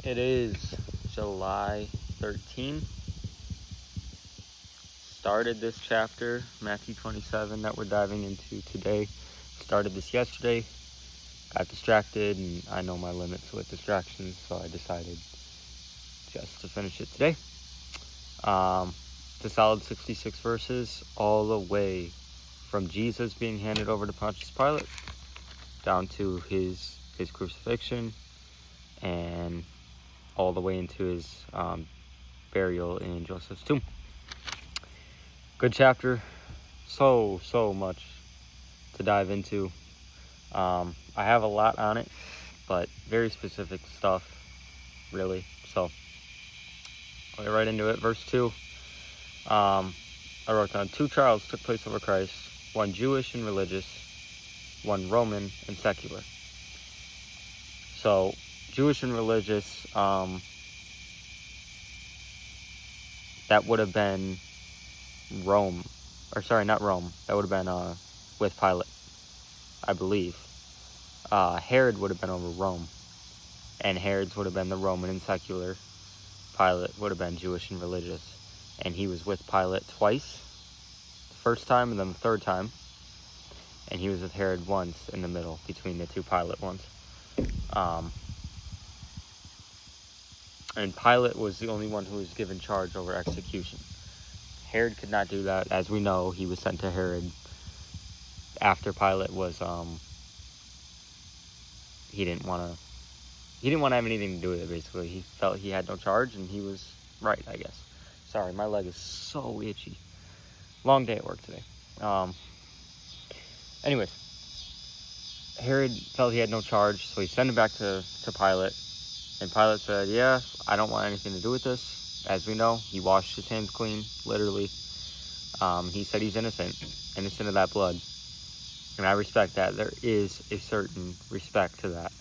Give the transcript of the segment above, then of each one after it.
It is July 13. Started this chapter, Matthew 27, that we're diving into today. Started this yesterday, got distracted, and I know my limits with distractions, so I decided just to finish it today. It's a solid 66 verses, all the way from Jesus being handed over to Pontius Pilate down to his crucifixion, and all the way into his burial in Joseph's tomb. Good chapter. So much to dive into. I have a lot on it, but very specific stuff, really. So I'll get right into it. Verse 2. I wrote down 2 trials took place over Christ, one Jewish and religious, one Roman and secular. So Jewish and religious, that would have been Rome, or sorry, not Rome. That would have been with Pilate, I believe. Herod would have been over Rome, and Herod's would have been the Roman and secular. Pilate would have been Jewish and religious, and he was with Pilate twice, the first time and then the third time, and he was with Herod once in the middle between the 2 Pilate ones. And Pilate was the only one who was given charge over execution. Herod could not do that. As we know, he was sent to Herod after Pilate was, he didn't want to have anything to do with it, basically. He felt he had no charge, and he was right, I guess. Sorry, my leg is so itchy. Long day at work today. Anyways, Herod felt he had no charge, so he sent him back to Pilate. And Pilate said, yeah, I don't want anything to do with this. As we know, he washed his hands clean, literally. He said he's innocent of that blood. And I respect that. There is a certain respect to that.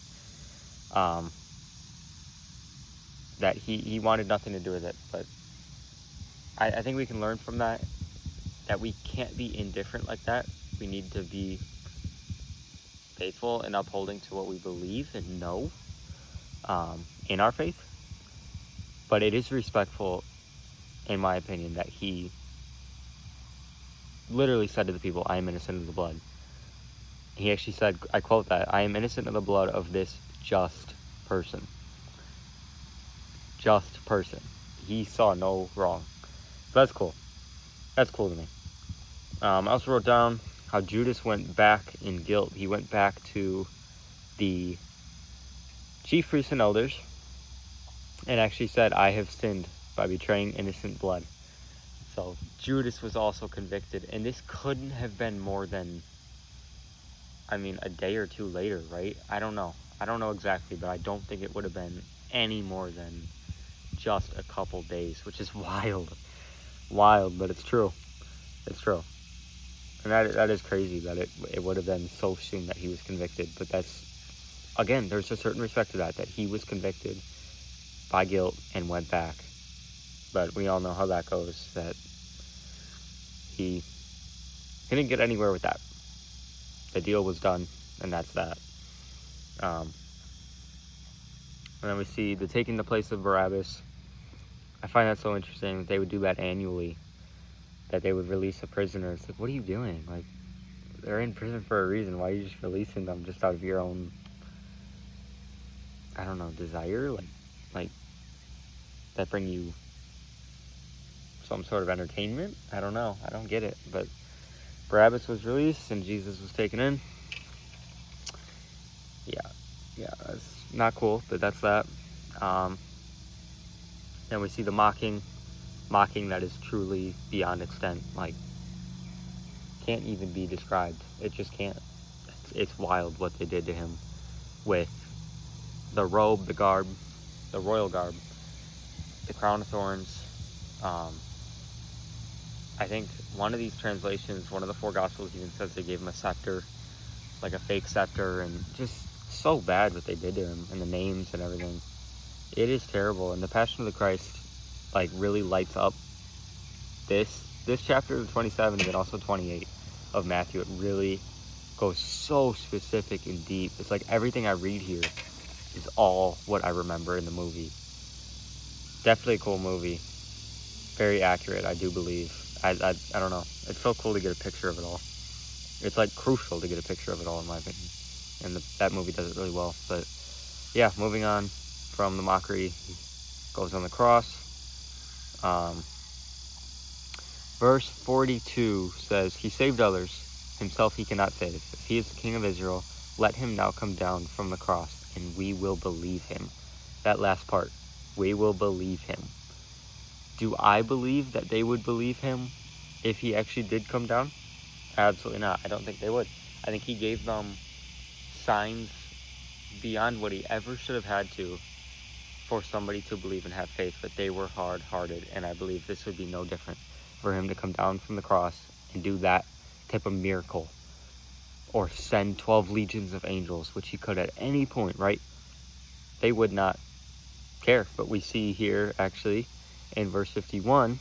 That he wanted nothing to do with it. But I think we can learn from that we can't be indifferent like that. We need to be faithful and upholding to what we believe and know in our faith. But it is respectful, in my opinion, that he literally said to the people, I am innocent of the blood. He actually said, I quote that, I am innocent of the blood of this just person. Just person. He saw no wrong. So that's cool. That's cool to me. I also wrote down how Judas went back in guilt. He went back to the chief priests and elders and actually said, I have sinned by betraying innocent blood. So Judas was also convicted, and this couldn't have been more than, a day or 2 later, right? I don't know exactly, but I don't think it would have been any more than just a couple days, which is wild, but it's true. And that is crazy that it would have been so soon that he was convicted. But that's, again, there's a certain respect to that he was convicted by guilt and went back. But we all know how that goes, that he didn't get anywhere with that. The deal was done, and that's that. And then we see the taking the place of Barabbas. I find that so interesting that they would do that annually, that they would release a prisoner. It's like, what are you doing? Like, they're in prison for a reason. Why are you just releasing them just out of your own, desire? Like that bring you some sort of entertainment? I don't know. I don't get it. But Barabbas was released and Jesus was taken in. Yeah, that's not cool, but that's that. Then we see the mocking that is truly beyond extent. Like, can't even be described. It just can't. It's wild what they did to him with the robe, the garb, the royal garb, the crown of thorns. I think one of these translations, one of the 4 Gospels even says they gave him a scepter, like a fake scepter, and just so bad what they did to him, and the names and everything. It is terrible, and the Passion of the Christ, really lights up this chapter, 27, and then also 28 of Matthew. It really goes so specific and deep. It's like everything I read here is all what I remember in the movie. Definitely a cool movie. Very accurate, I do believe. I don't know. It's so cool to get a picture of it all. It's like crucial to get a picture of it all, in my opinion. And that movie does it really well. But yeah, moving on from the mockery, he goes on the cross. Verse 42 says, he saved others, himself he cannot save. If he is the King of Israel, let him now come down from the cross, and we will believe him. That last part, we will believe him. Do I believe that they would believe him if he actually did come down? Absolutely not. I don't think they would. I think he gave them signs beyond what he ever should have had to for somebody to believe and have faith, but they were hard-hearted, and I believe this would be no different for him to come down from the cross and do that type of miracle, or send 12 legions of angels, which he could at any point, right? They would not care. But we see here, actually, in verse 51,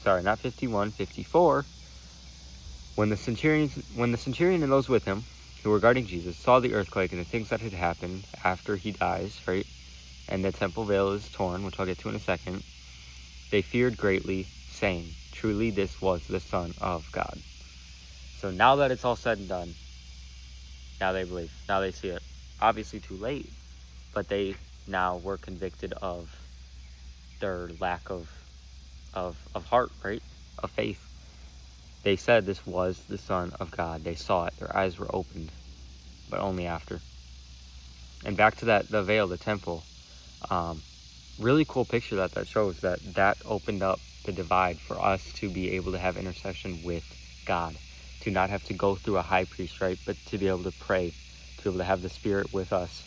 sorry, not 51, 54, when the centurion and those with him who were guarding Jesus saw the earthquake and the things that had happened after he dies, right, and the temple veil is torn, which I'll get to in a second, they feared greatly, saying, truly this was the Son of God. So now that it's all said and done, now they believe, now they see it. Obviously too late, but they now were convicted of their lack of heart, right, of faith. They said this was the Son of God. They saw it. Their eyes were opened, but only after. And back to the veil, the temple. Really cool picture that shows that opened up the divide for us to be able to have intercession with God, to not have to go through a high priest, right, but to be able to pray, to be able to have the Spirit with us.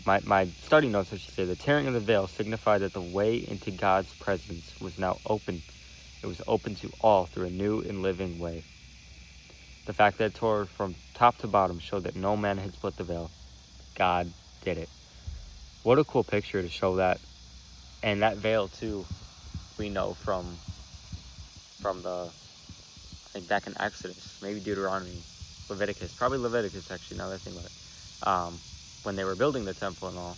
My starting notes, I should say, the tearing of the veil signified that the way into God's presence was now open. It was open to all through a new and living way. The fact that it tore from top to bottom showed that no man had split the veil. God did it. What a cool picture to show that. And that veil, too, we know from the, I think back in Exodus, maybe Deuteronomy, Leviticus, probably Leviticus, actually, now that I think about it. When they were building the temple and all,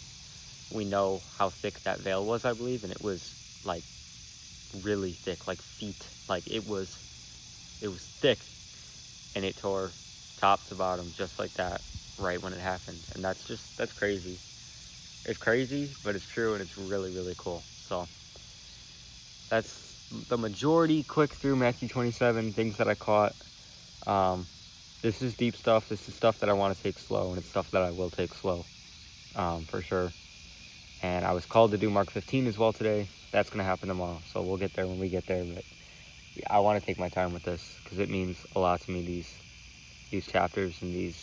we know how thick that veil was, I believe, and it was like really thick, like feet, like it was thick, and it tore top to bottom just like that right when it happened. And that's crazy. It's crazy, but it's true, and it's really, really cool. So that's the majority, quick through Matthew 27, things that I caught. This is deep stuff. This is stuff that I want to take slow, and it's stuff that I will take slow, for sure. And I was called to do Mark 15 as well today. That's going to happen tomorrow, so we'll get there when we get there. But I want to take my time with this because it means a lot to me, these chapters and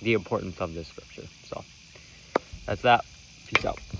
the importance of this scripture. So that's that. Peace out.